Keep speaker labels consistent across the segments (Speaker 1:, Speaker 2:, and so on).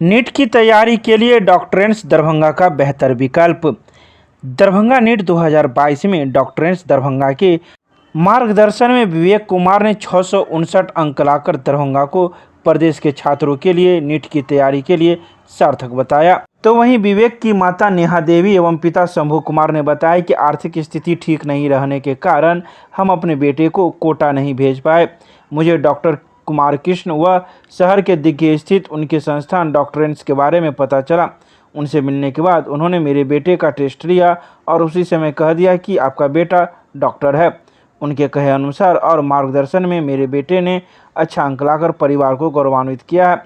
Speaker 1: NEET की तैयारी के लिए डॉक्टरेंस दरभंगा का बेहतर विकल्प। दरभंगा नीट 2022 में डॉक्टरेंस दरभंगा के मार्गदर्शन में विवेक कुमार ने 659 अंक लाकर दरभंगा को प्रदेश के छात्रों के लिए नीट की तैयारी के लिए सार्थक बताया। तो वहीं विवेक की माता नेहा देवी एवं पिता शंभू कुमार ने बताया कि आर्थिक स्थिति ठीक नहीं रहने के कारण हम अपने बेटे को कोटा नहीं भेज पाए। मुझे डॉक्टर कुमार कृष्ण व शहर के दिग्गज स्थित उनके संस्थान डॉक्टरेंस के बारे में पता चला। उनसे मिलने के बाद उन्होंने मेरे बेटे का टेस्ट लिया और उसी समय कह दिया कि आपका बेटा डॉक्टर है। उनके कहे अनुसार और मार्गदर्शन में मेरे बेटे ने अच्छा अंक लाकर परिवार को गौरवान्वित किया है।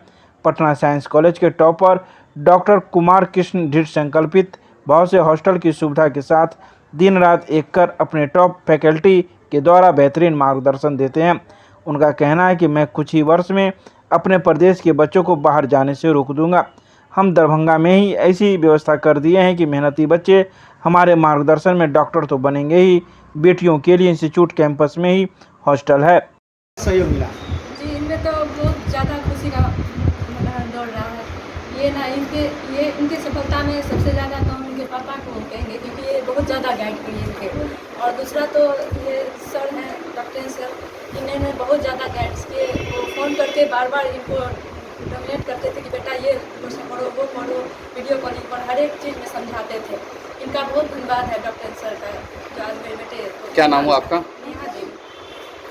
Speaker 1: पटना साइंस कॉलेज के टॉपर डॉक्टर कुमार कृष्ण दृढ़ संकल्पित भाव से हॉस्टल की सुविधा के साथ दिन रात एक कर अपने टॉप फैकल्टी के द्वारा बेहतरीन मार्गदर्शन देते हैं। उनका कहना है कि मैं कुछ ही वर्ष में अपने प्रदेश के बच्चों को बाहर जाने से रोक दूंगा। हम दरभंगा में ही ऐसी व्यवस्था कर दिए हैं कि मेहनती बच्चे हमारे मार्गदर्शन में डॉक्टर तो बनेंगे ही, बेटियों के लिए इंस्टीट्यूट कैंपस में ही हॉस्टल है।
Speaker 2: सहयोग मिला
Speaker 3: जी, इनमें तो बहुत ज़्यादा खुशी का दौड़ रहा है। ये इनकी सफलता में सबसे ज़्यादा तो हम इनके पापा को कहेंगे, क्योंकि ये बहुत ज़्यादा गाइड किए इनके। और दूसरा तो ये सर हैं डॉक्टर सर, इन्होंने बहुत ज़्यादा गाइड्स किए। वो फ़ोन करके बार बार इनको डोमिनेट करते थे कि बेटा ये क्वेश्चन पढ़ो, वो पढ़ो, वीडियो कॉलिंग पर हर एक चीज़ में समझाते थे। इनका बहुत धन्यवाद है डॉक्टर सर का, जो आज मेरे बेटे।
Speaker 4: क्या नाम हुआ आपका?
Speaker 3: नेहा देवी।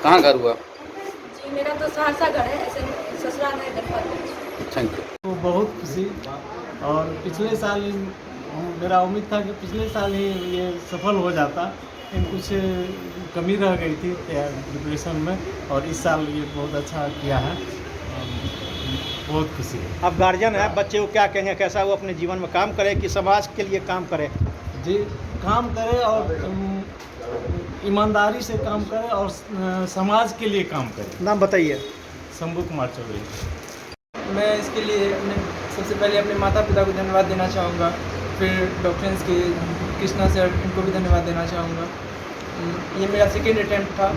Speaker 4: कहाँ घर हुआ?
Speaker 3: जी, मेरा तो सहरसा घर है, ऐसे ससुराल है गणपत।
Speaker 4: Thank you.
Speaker 2: तो बहुत खुशी। और पिछले साल मेरा उम्मीद था कि पिछले साल ही ये सफल हो जाता, लेकिन कुछ कमी रह गई थी प्रिपरेशन में, और इस साल ये बहुत अच्छा किया है। बहुत खुशी है।
Speaker 5: अब गार्जियन है, बच्चे को क्या कहेंगे, कैसा वो अपने जीवन में काम करे कि समाज के लिए काम करे?
Speaker 2: जी, काम करे और ईमानदारी से काम करे और समाज के लिए काम करे।
Speaker 5: नाम बताइए।
Speaker 2: शंभू कुमार चौधरी।
Speaker 6: मैं इसके लिए सबसे पहले अपने माता पिता को धन्यवाद देना चाहूँगा, फिर डॉक्टर्स के कृष्णा सर, इनको भी धन्यवाद देना चाहूँगा। ये मेरा सेकेंड अटैम्प्ट था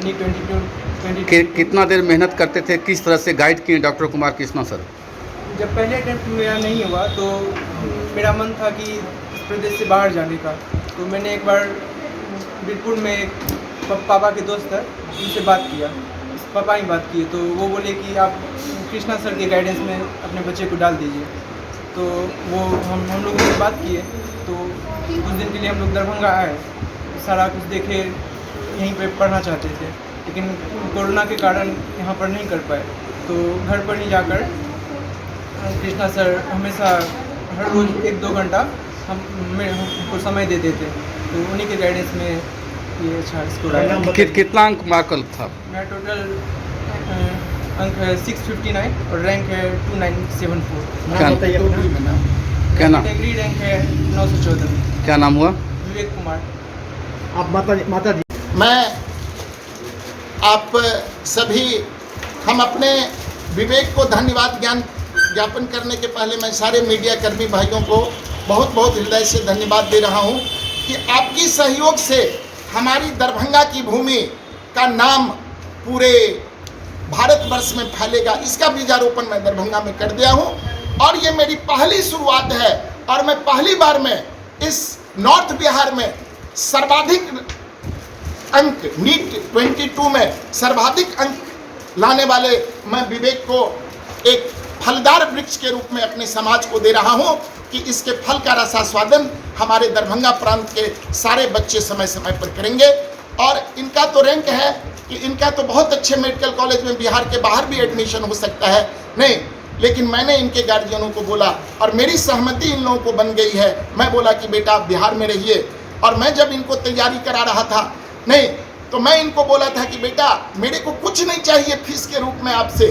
Speaker 6: नीट 22।
Speaker 4: कितना देर मेहनत करते थे, किस तरह से गाइड किए डॉक्टर कुमार कृष्णा सर?
Speaker 6: जब पहले अटैम्प्ट मेरा नहीं हुआ तो मेरा मन था कि इस प्रदेश से बाहर जाने का, तो मैंने एक बार बीरपुर में पापा के दोस्त है, उनसे बात किया, पापा ही बात किए, तो वो बोले कि आप कृष्णा सर के गाइडेंस में अपने बच्चे को डाल दीजिए। तो वो हम लोग से बात किए, तो कुछ दिन के लिए हम लोग दरभंगा आए, सारा कुछ देखे, यहीं पे पढ़ना चाहते थे, लेकिन कोरोना के कारण यहाँ पर नहीं कर पाए। तो घर पर ही जाकर कृष्णा सर हमेशा हर रोज़ 1-2 घंटा हमको समय देते थे, तो उन्हीं के गाइडेंस में ये अच्छा स्कोर आया।
Speaker 4: कितना अंक मार्कल था?
Speaker 6: मेरा टोटल अंक है 659 और रैंक है 2974।
Speaker 5: नाम बताइए अपना।
Speaker 4: क्या नाम?
Speaker 6: कैटेगरी रैंक है 914।
Speaker 4: क्या नाम हुआ?
Speaker 6: विवेक कुमार।
Speaker 5: आप माता जी।
Speaker 7: मैं आप सभी, हम अपने विवेक को धन्यवाद ज्ञापन करने के पहले मैं सारे मीडिया कर्मी भाइयों को बहुत बहुत हृदय से धन्यवाद दे रहा हूं कि आपकी सहयोग से हमारी दरभंगा की भूमि का नाम पूरे भारतवर्ष में फैलेगा। इसका बीजारोपण मैं दरभंगा में कर दिया हूं और ये मेरी पहली शुरुआत है, और मैं पहली बार में इस नॉर्थ बिहार में सर्वाधिक अंक नीट 22 में सर्वाधिक अंक लाने वाले मैं विवेक को एक फलदार वृक्ष के रूप में अपने समाज को दे रहा हूं कि इसके फल का रसास्वादन हमारे दरभंगा प्रांत के सारे बच्चे समय समय पर करेंगे। और इनका तो रैंक है कि इनका तो बहुत अच्छे मेडिकल कॉलेज में बिहार के बाहर भी एडमिशन हो सकता है, नहीं, लेकिन मैंने इनके गार्जियनों को बोला और मेरी सहमति इन लोगों को बन गई है। मैं बोला कि बेटा आप बिहार में रहिए, और मैं जब इनको तैयारी करा रहा था, नहीं तो मैं इनको बोला था कि बेटा मेरे को कुछ नहीं चाहिए फीस के रूप में आपसे,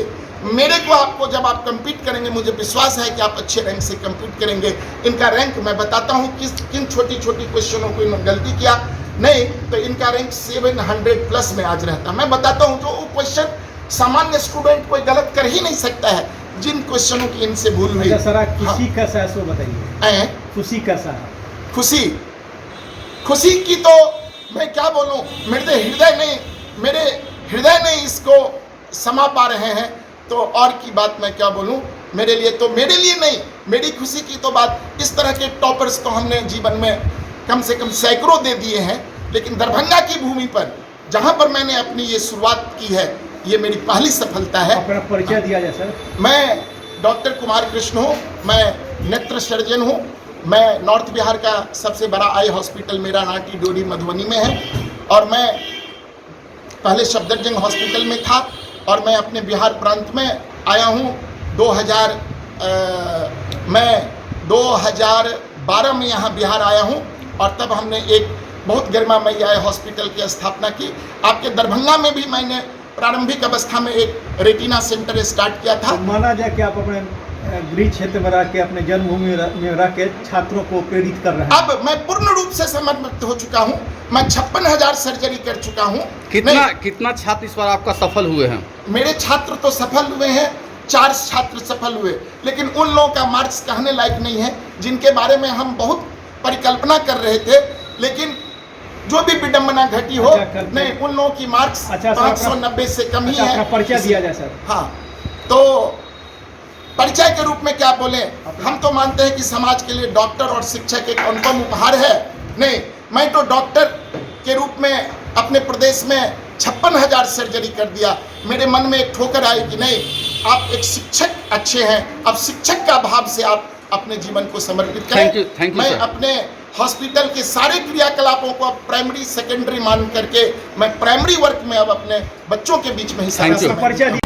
Speaker 7: मेरे को आपको जब आप कम्पीट करेंगे, मुझे विश्वास है कि आप अच्छे रैंक से कम्पीट करेंगे। इनका रैंक मैं बताता हूँ किन छोटी छोटी क्वेश्चनों को इन्होंने गलती किया, नहीं तो इनका रैंक 700 प्लस में आज रहता। मैं बताता हूँ जो क्वेश्चन सामान्य स्टूडेंट कोई गलत कर ही नहीं सकता है, जिन क्वेश्चनों की इनसे भूल हुई।
Speaker 5: खुशी कैसा है सो बताइए। खुशी कैसा है?
Speaker 7: खुशी की तो मैं क्या बोलूं, मेरे हृदय ने इसको समा पा रहे हैं, तो और की बात मैं क्या बोलूं। मेरे लिए नहीं, मेरी खुशी की तो बात, इस तरह के टॉपर्स तो हमने जीवन में कम से कम सैकड़ों दे दिए हैं, लेकिन दरभंगा की भूमि पर जहां पर मैंने अपनी ये शुरुआत की है, ये मेरी पहली सफलता है।
Speaker 5: अपना परिचय दिया जाए सर।
Speaker 7: मैं डॉक्टर कुमार कृष्ण हूँ, मैं नेत्र सर्जन हूँ। मैं नॉर्थ बिहार का सबसे बड़ा आई हॉस्पिटल मेरा नाटी डोरी मधुबनी में है, और मैं पहले सफदरजंग हॉस्पिटल में था, और मैं अपने बिहार प्रांत में आया हूँ। मैं 2012 में यहाँ बिहार आया हूँ, और तब हमने एक बहुत गरिमामयी आई हॉस्पिटल की स्थापना की। आपके दरभंगा में भी मैंने प्रारंभिक अवस्था में एक रेटिना सेंटर स्टार्ट किया था।
Speaker 5: तो माना जाए कि आप अपने गृह क्षेत्र में रह के, अपने जन्मभूमि में रह के छात्रों को प्रेरित कर रहे हैं।
Speaker 7: अब मैं पूर्ण रूप से समर्पित हो चुका हूँ। मैं 56,000 सर्जरी कर चुका हूँ।
Speaker 4: कितना छात्र इस बार आपका सफल हुए हैं?
Speaker 7: मेरे छात्र तो सफल हुए हैं, 4 छात्र सफल हुए, लेकिन उन लोगों का मार्क्स कहने लायक नहीं है, जिनके बारे में हम बहुत परिकल्पना कर रहे थे, लेकिन जो भी विडंबना घटी हो, नहीं, उन लोगों की मार्क्स 590 से कम ही है।
Speaker 5: अपना परिचय दिया जाए सर।
Speaker 7: हाँ, तो परिचय के रूप में क्या बोले, हम तो मानते हैं कि समाज के लिए डॉक्टर और शिक्षक एक अनुपम उपहार है। नहीं, मैं तो डॉक्टर के रूप में अपने प्रदेश में 56,000 सर्जरी कर दिया। मेरे मन में एक ठोकर आई कि नहीं, आप एक शिक्षक अच्छे हैं, अब शिक्षक का भाव से आप अपने जीवन को समर्पित करें।
Speaker 4: थैंक यू
Speaker 7: मैं
Speaker 4: सर।
Speaker 7: अपने हॉस्पिटल के सारे क्रियाकलापों को अब प्राइमरी सेकेंडरी मान करके मैं प्राइमरी वर्क में अब अपने बच्चों के बीच में ही
Speaker 4: Thank you.
Speaker 5: परिचय